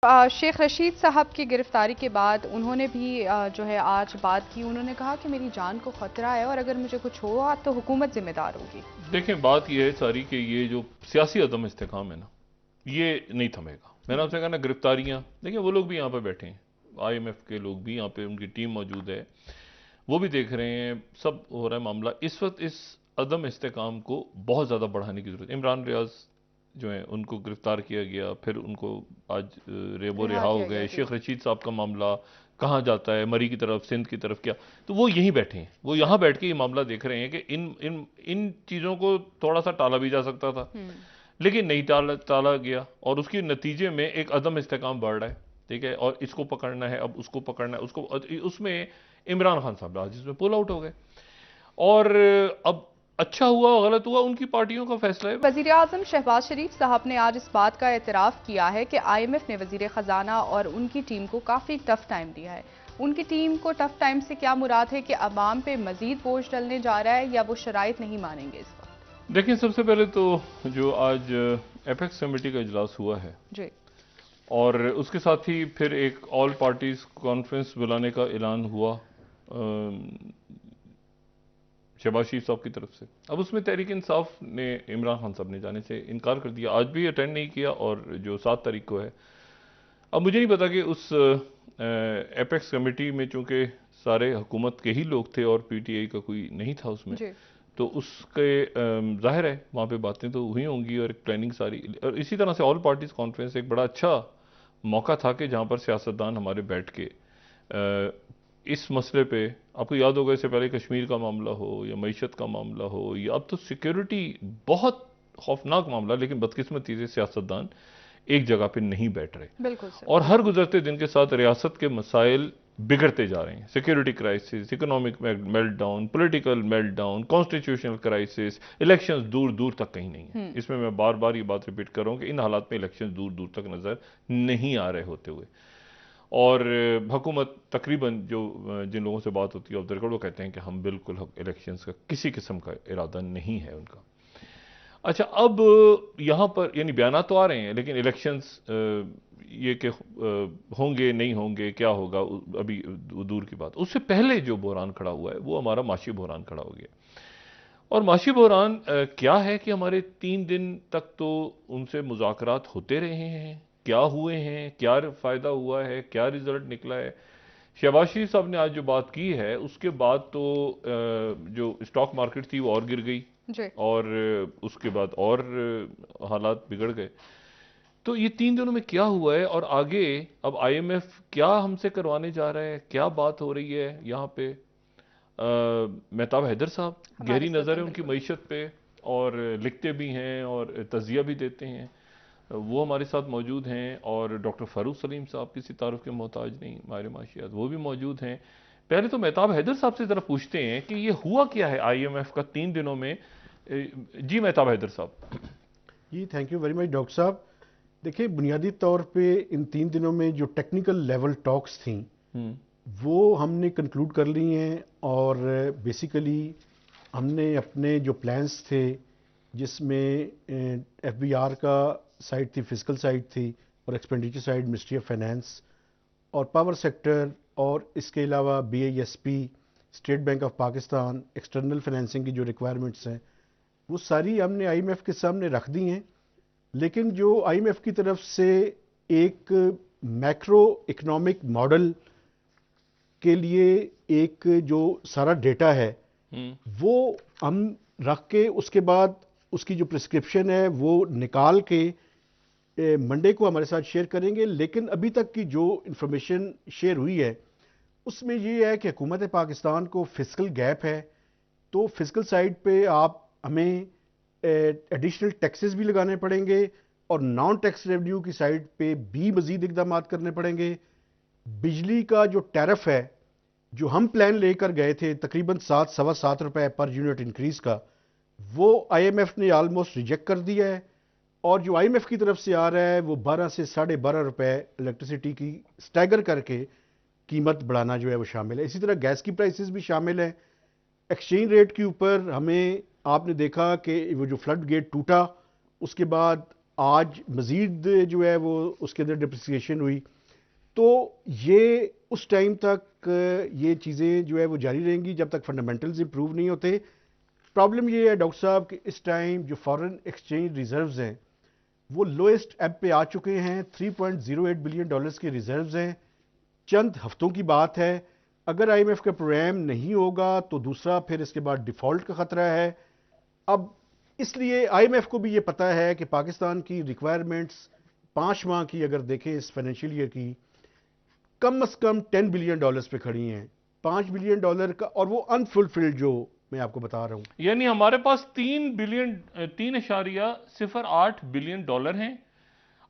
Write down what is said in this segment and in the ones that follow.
शेख रशीद साहब की गिरफ्तारी के बाद उन्होंने भी जो है आज बात की। उन्होंने कहा कि मेरी जान को खतरा है और अगर मुझे कुछ हुआ तो हुकूमत जिम्मेदार होगी। देखें, बात यह है सारी कि ये जो सियासी अदम इस्तेकाम है ना, ये नहीं थमेगा। मैंने आपसे कहा ना, गिरफ्तारियां देखिए, वो लोग भी यहाँ पे बैठे हैं, आईएमएफ के लोग भी यहाँ पे, उनकी टीम मौजूद है, वो भी देख रहे हैं, सब हो रहा है मामला। इस वक्त इस अदम इस्तेकाम को बहुत ज़्यादा बढ़ाने की ज़रूरत है। इमरान रियाज जो है उनको गिरफ्तार किया गया, फिर उनको आज रेबो रिहा रिहा हो किया गया गए। जी। शेख रशीद साहब का मामला कहाँ जाता है, मरी की तरफ, सिंध की तरफ, क्या? तो वो यहीं बैठे हैं, वो यहाँ बैठ के ये मामला देख रहे हैं कि इन इन इन चीज़ों को थोड़ा सा टाला भी जा सकता था, लेकिन नहीं टाला गया, और उसके नतीजे में एक अदम इस्तेकाम बढ़ रहा है। ठीक है, और इसको पकड़ना है, अब उसको पकड़ना है, उसको, उसमें इमरान खान साहब आज इसमें पुल आउट हो गए। और अब अच्छा हुआ गलत हुआ उनकी पार्टियों का फैसला है। वजीर आजम शहबाज शरीफ साहब ने आज इस बात का एतराफ़ किया है कि IMF ने वजीर ख़जाना और उनकी टीम को काफ़ी टफ टाइम दिया है। उनकी टीम को टफ टाइम से क्या मुराद है कि अवाम पे मजीद बोझ डलने जा रहा है या वो शराइत नहीं मानेंगे इस वक्त? देखिए, सबसे पहले तो जो आज एपेक्स कमेटी का इजलास हुआ है, जी। और उसके साथ ही फिर एक ऑल पार्टीज कॉन्फ्रेंस बुलाने का ऐलान हुआ शहबाज शरीफ साहब की तरफ से। अब उसमें तहरीक इंसाफ ने इमरान खान साहब ने जाने से इनकार कर दिया, आज भी अटेंड नहीं किया, और जो 7 तारीख को है। अब मुझे नहीं पता कि उस एपेक्स कमेटी में चूंकि सारे हुकूमत के ही लोग थे और पीटीआई का कोई नहीं था उसमें, जी। तो उसके जाहिर है वहाँ पे बातें तो हुई होंगी, और एक प्लानिंग सारी। और इसी तरह से ऑल पार्टीज कॉन्फ्रेंस एक बड़ा अच्छा मौका था कि जहाँ पर सियासतदान हमारे बैठ के इस मसले पे, आपको याद होगा इससे पहले कश्मीर का मामला हो या मईशत का मामला हो, या अब तो सिक्योरिटी, बहुत खौफनाक मामला, लेकिन बदकिस्मती से सियासतदान एक जगह पे नहीं बैठ रहे, बिल्कुल सर, और हर बिल्कुल। गुजरते दिन के साथ रियासत के मसाइल बिगड़ते जा रहे हैं। Security crisis, economic meltdown, political meltdown, constitutional crisis, elections दूर दूर तक कहीं नहीं है। इसमें मैं बार बार ये बात रिपीट कर रहा हूँ कि इन हालात में इलेक्शंस दूर दूर तक नजर नहीं आ रहे होते हुए, और हुकूमत तकरीबन जो जिन लोगों से बात होती है ऑफ द रिकॉर्ड, वो कहते हैं कि हम बिल्कुल इलेक्शंस का किसी किस्म का इरादा नहीं है उनका। अच्छा, अब यहाँ पर यानी बयान तो आ रहे हैं, लेकिन इलेक्शंस ये कि होंगे नहीं होंगे, क्या होगा, अभी दूर की बात। उससे पहले जो बहरान खड़ा हुआ है वो हमारा माशी बहरान खड़ा हो गया। और माशी बहरान क्या है कि हमारे 3 दिन तक तो उनसे मुज़ाकरात होते रहे हैं, क्या हुए हैं, क्या फ़ायदा हुआ है, क्या रिजल्ट निकला है। शहबाज शरीफ साहब ने आज जो बात की है, उसके बाद तो जो स्टॉक मार्केट थी वो और गिर गई, जी। और उसके बाद और हालात बिगड़ गए। तो ये 3 दिनों में क्या हुआ है, और आगे अब आईएमएफ क्या हमसे करवाने जा रहा है, क्या बात हो रही है यहाँ पे। मेहताब हैदर साहब, हमारे गहरी नज़र सदर, है उनकी बिल्कुल। मईशत पे, और लिखते भी हैं और तज़िया भी देते हैं, वो हमारे साथ मौजूद हैं। और डॉक्टर फ़ारूक सलीम साहब किसी तारुफ के मोहताज नहीं, माहिर माशियात, वो भी मौजूद हैं। पहले तो मेहताब हैदर साहब से ज़रा पूछते हैं कि ये हुआ क्या है आईएमएफ का 3 दिनों में। जी मेहताब हैदर साहब। जी thank you very much doctor sahab. देखिए, बुनियादी तौर पे इन 3 दिनों में जो टेक्निकल लेवल टॉक्स थी वो हमने कंक्लूड कर ली हैं, और बेसिकली हमने अपने जो प्लान्स थे, जिसमें एफबीआर का साइड थी, फिजिकल साइड थी, और expenditure side ministry of finance और पावर सेक्टर, और इसके अलावा BISP, state bank of Pakistan, external financing की जो रिक्वायरमेंट्स हैं वो सारी हमने आईएमएफ के सामने रख दी हैं। लेकिन जो आईएमएफ की तरफ से एक मैक्रो इकोनॉमिक मॉडल के लिए एक जो सारा डेटा है वो हम रख के, उसके बाद उसकी जो प्रिस्क्रिप्शन है वो निकाल के मंडे को हमारे साथ शेयर करेंगे। लेकिन अभी तक की जो इंफॉर्मेशन शेयर हुई है उसमें ये है कि हुकूमत पाकिस्तान को फिस्कल गैप है, तो फिजिकल साइड पे आप हमें एडिशनल टैक्सेस भी लगाने पड़ेंगे, और नॉन टैक्स रेवेन्यू की साइड पे भी मजीद इकदाम करने पड़ेंगे। बिजली का जो टैरिफ है, जो हम प्लान लेकर गए थे तकरीबन 7 सवा 7 रुपए पर यूनिट इंक्रीज का, वो आईएमएफ ने ऑलमोस्ट रिजेक्ट कर दिया है, और जो आईएमएफ की तरफ से आ रहा है वो 12 से 12.5 रुपए इलेक्ट्रिसिटी की स्टैगर करके कीमत बढ़ाना जो है वो शामिल है। इसी तरह गैस की प्राइसेस भी शामिल है। एक्सचेंज रेट के ऊपर हमें, आपने देखा कि वो जो फ्लड गेट टूटा, उसके बाद आज मज़ीद जो है वो उसके अंदर डिप्रिसिएशन हुई, तो ये उस टाइम तक ये चीज़ें जो है वो जारी रहेंगी जब तक फंडामेंटल्स इंप्रूव नहीं होते। प्रॉब्लम ये है डॉक्टर साहब कि इस टाइम जो फॉरेन एक्सचेंज रिजर्व्स हैं वो लोएस्ट एब पे आ चुके हैं। 3.08 बिलियन डॉलर्स के रिजर्व्स हैं। चंद हफ्तों की बात है। अगर आईएमएफ का प्रोग्राम नहीं होगा तो दूसरा फिर इसके बाद डिफ़ॉल्ट का ख़तरा है। अब इसलिए आईएमएफ को भी ये पता है कि पाकिस्तान की रिक्वायरमेंट्स 5 माह की अगर देखें इस फाइनेंशियल ईयर की, कम से कम 10 बिलियन डॉलर्स पे खड़ी हैं। 5 बिलियन डॉलर का, और वो अनफुलफिल्ड जो मैं आपको बता रहा हूं। यानी हमारे पास 3.08 बिलियन डॉलर हैं।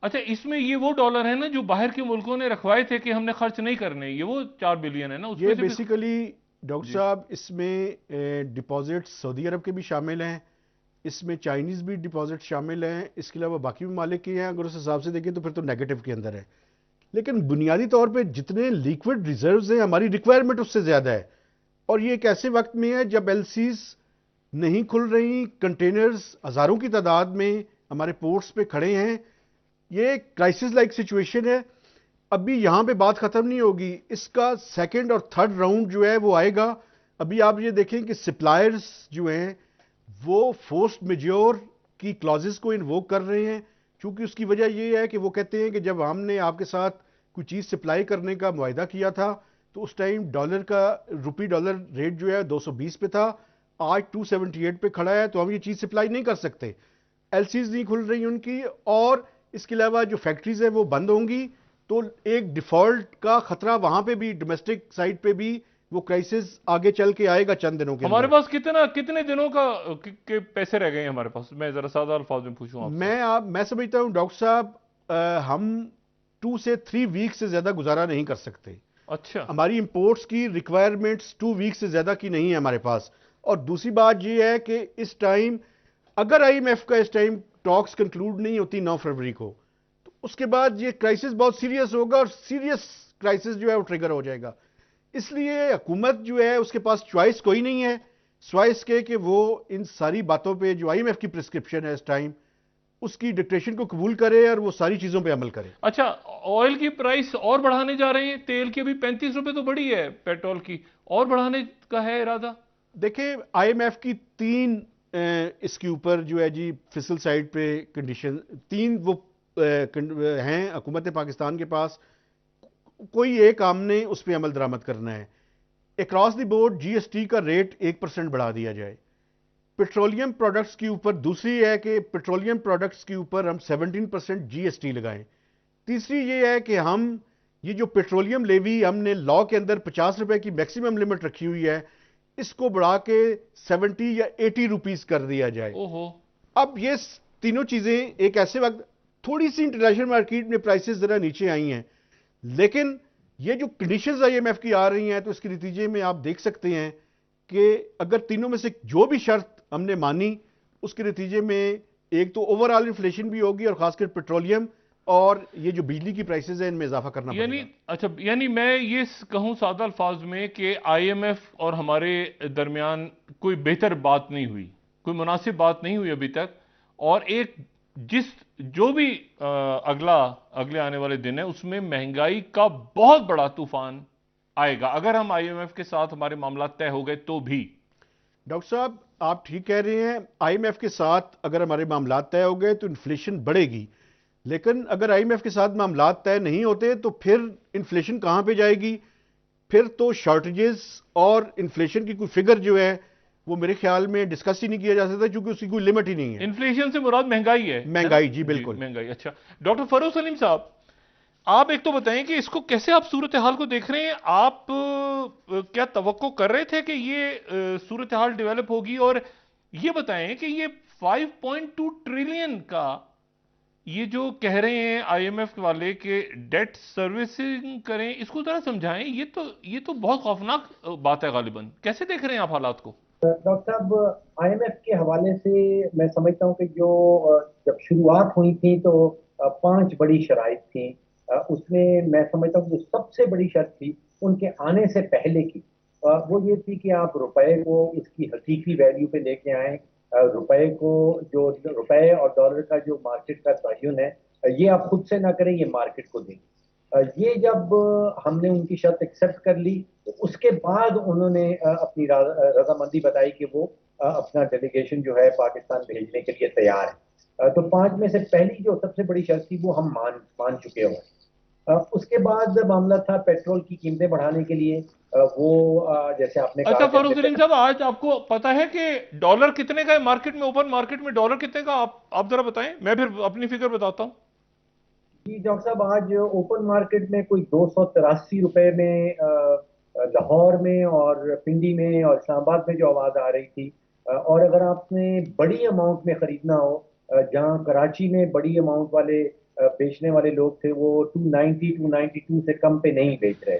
अच्छा, इसमें ये वो डॉलर है ना जो बाहर के मुल्कों ने रखवाए थे कि हमने खर्च नहीं करने, ये वो 4 बिलियन है ना उसमें ये से बेसिकली डॉक्टर साहब इसमें डिपॉजिट सऊदी अरब के भी शामिल हैं, इसमें चाइनीज़ भी डिपॉजिट शामिल हैं, इसके अलावा बाकी ममालिक के हैं। अगर उस हिसाब से देखें तो फिर तो नेगेटिव के अंदर है। लेकिन बुनियादी तौर पे जितने लिक्विड रिजर्व्स हैं हमारी रिक्वायरमेंट उससे ज़्यादा है। और ये एक ऐसे वक्त में है जब एलसीज नहीं खुल रही, कंटेनर्स हज़ारों की तादाद में हमारे पोर्ट्स पे खड़े हैं। ये क्राइसिस लाइक सिचुएशन है। अभी यहाँ पे बात ख़त्म नहीं होगी, इसका सेकंड और थर्ड राउंड जो है वो आएगा। अभी आप ये देखें कि सप्लायर्स जो हैं वो फोर्स्ड मेजोर की क्लॉजेस को इन्वोक कर रहे हैं, क्योंकि उसकी वजह ये है कि वो कहते हैं कि जब हमने आपके साथ कोई चीज़ सप्लाई करने का मुआहिदा किया था तो उस टाइम डॉलर का रुपी डॉलर रेट जो है 220 पे था, आज 278 पे खड़ा है, तो हम ये चीज़ सप्लाई नहीं कर सकते। एलसीज नहीं खुल रही उनकी, और इसके अलावा जो फैक्ट्रीज है वो बंद होंगी, तो एक डिफॉल्ट का खतरा वहां पे भी, डोमेस्टिक साइड पे भी वो क्राइसिस आगे चल के आएगा चंद दिनों के हमारे अंदर। पास कितने दिनों के पैसे रह गए हैं हमारे पास? मैं जरा सादा अल्फाज में पूछूं आपसे। मैं समझता हूं डॉक्टर साहब, हम 2 से 3 वीक से ज्यादा गुजारा नहीं कर सकते। अच्छा, हमारी इंपोर्ट्स की रिक्वायरमेंट्स 2 वीक से ज्यादा की नहीं है हमारे पास। और दूसरी बात ये है कि इस टाइम अगर आईएमएफ का इस टाइम टॉक्स कंक्लूड नहीं होती 9 फरवरी को, तो उसके बाद ये क्राइसिस बहुत सीरियस होगा, और सीरियस क्राइसिस जो है वो ट्रिगर हो जाएगा। इसलिए हुकूमत जो है उसके पास चॉइस कोई नहीं है चॉइस के कि वो इन सारी बातों पे जो आईएमएफ की प्रिस्क्रिप्शन है इस टाइम, उसकी डिक्टेशन को कबूल करे और वो सारी चीजों पे अमल करे। अच्छा, ऑयल की प्राइस और बढ़ाने जा रहे हैं। तेल की अभी 35 रुपए तो बढ़ी है, पेट्रोल की और बढ़ाने का है इरादा? देखिए, आईएमएफ की 3 इसके ऊपर जो है जी फिसल साइड पे कंडीशन 3 वो हैं हुकूमत पाकिस्तान के पास। कोई एक हमने उस पर अमल दरामद करना है। अक्रॉस द बोर्ड जीएसटी का रेट 1% बढ़ा दिया जाए। पेट्रोलियम प्रोडक्ट्स के ऊपर, दूसरी है कि पेट्रोलियम प्रोडक्ट्स के ऊपर हम 17% जीएसटी लगाएं। तीसरी ये है कि हम ये जो पेट्रोलियम लेवी हमने लॉ के अंदर 50 रुपए की मैक्सिमम लिमिट रखी हुई है, इसको बढ़ा के 70 या 80 रुपीस कर दिया जाए। ओहो, अब ये तीनों चीजें एक ऐसे वक्त, थोड़ी सी इंटरनेशनल मार्केट में प्राइसेस जरा नीचे आई हैं, लेकिन ये जो कंडीशंस आईएमएफ की आ रही हैं तो इसके नतीजे में आप देख सकते हैं कि अगर तीनों में से जो भी शर्त हमने मानी, उसके नतीजे में एक तो ओवरऑल इन्फ्लेशन भी होगी, और खासकर पेट्रोलियम और ये जो बिजली की प्राइसेस है इनमें इजाफा करना पड़ेगा। अच्छा, यानी मैं ये कहूं सादा अल्फाज में कि आईएमएफ और हमारे दरमियान कोई बेहतर बात नहीं हुई, कोई मुनासिब बात नहीं हुई अभी तक, और एक जो भी अगले आने वाले दिन है उसमें महंगाई का बहुत बड़ा तूफान आएगा अगर हम आईएमएफ के साथ हमारे मामला तय हो गए तो भी। डॉक्टर साहब, आप ठीक कह रहे हैं, आईएमएफ के साथ अगर हमारे मामला तय हो गए तो इन्फ्लेशन बढ़ेगी, लेकिन अगर आईएमएफ के साथ मामला तय नहीं होते तो फिर इन्फ्लेशन कहां पे जाएगी? फिर तो शॉर्टेजेस और इन्फ्लेशन की कोई फिगर जो है वो मेरे ख्याल में डिस्कस ही नहीं किया जा सकता, क्योंकि उसकी कोई लिमिट ही नहीं है। इन्फ्लेशन से मुराद महंगाई है। महंगाई, जी बिल्कुल महंगाई। अच्छा डॉक्टर फरूख सलीम साहब, आप एक तो बताएं कि इसको कैसे आप सूरत हाल को देख रहे हैं? आप क्या तवक्को कर रहे थे कि ये सूरत हाल डेवलप होगी? और ये बताएं कि ये 5.2 ट्रिलियन का ये जो कह रहे हैं आईएमएफ वाले के डेट सर्विसिंग करें, इसको जरा समझाएं। ये तो बहुत खौफनाक बात है। गालिबन कैसे देख रहे हैं आप हालात को? डॉक्टर साहब, आईएमएफ के हवाले से मैं समझता हूँ कि जो जब शुरुआत हुई थी तो 5 बड़ी शराइत थी। उसमें मैं समझता हूँ जो सबसे बड़ी शर्त थी उनके आने से पहले की, वो ये थी कि आप रुपए को इसकी हकीकी वैल्यू पे लेके आएं, रुपए को, जो रुपए और डॉलर का जो मार्केट का तयन है, ये आप खुद से ना करें, ये मार्केट को दें। ये जब हमने उनकी शर्त एक्सेप्ट कर ली, तो उसके बाद उन्होंने अपनी रजामंदी बताई कि वो अपना डेलीगेशन जो है पाकिस्तान भेजने के लिए तैयार है। तो 5 में से पहली जो सबसे बड़ी शर्त थी वो हम मान चुके हैं। उसके बाद मामला था पेट्रोल की कीमतें बढ़ाने के लिए। वो जैसे आपने अच्छा कहा फारूक सलीम साहब, आज आपको पता है कि डॉलर कितने का है मार्केट में, ओपन मार्केट में डॉलर कितने का? आप जरा बताएं, मैं फिर अपनी फिगर बताता हूं। जी डॉक्टर साहब, आज ओपन मार्केट में कोई 283 रुपए में लाहौर में और पिंडी में और इस्लामाबाद में जो आवाज आ रही थी। और अगर आपने बड़ी अमाउंट में खरीदना हो, जहां कराची में बड़ी अमाउंट वाले बेचने वाले लोग थे, वो 290 292 से कम पे नहीं बेच रहे।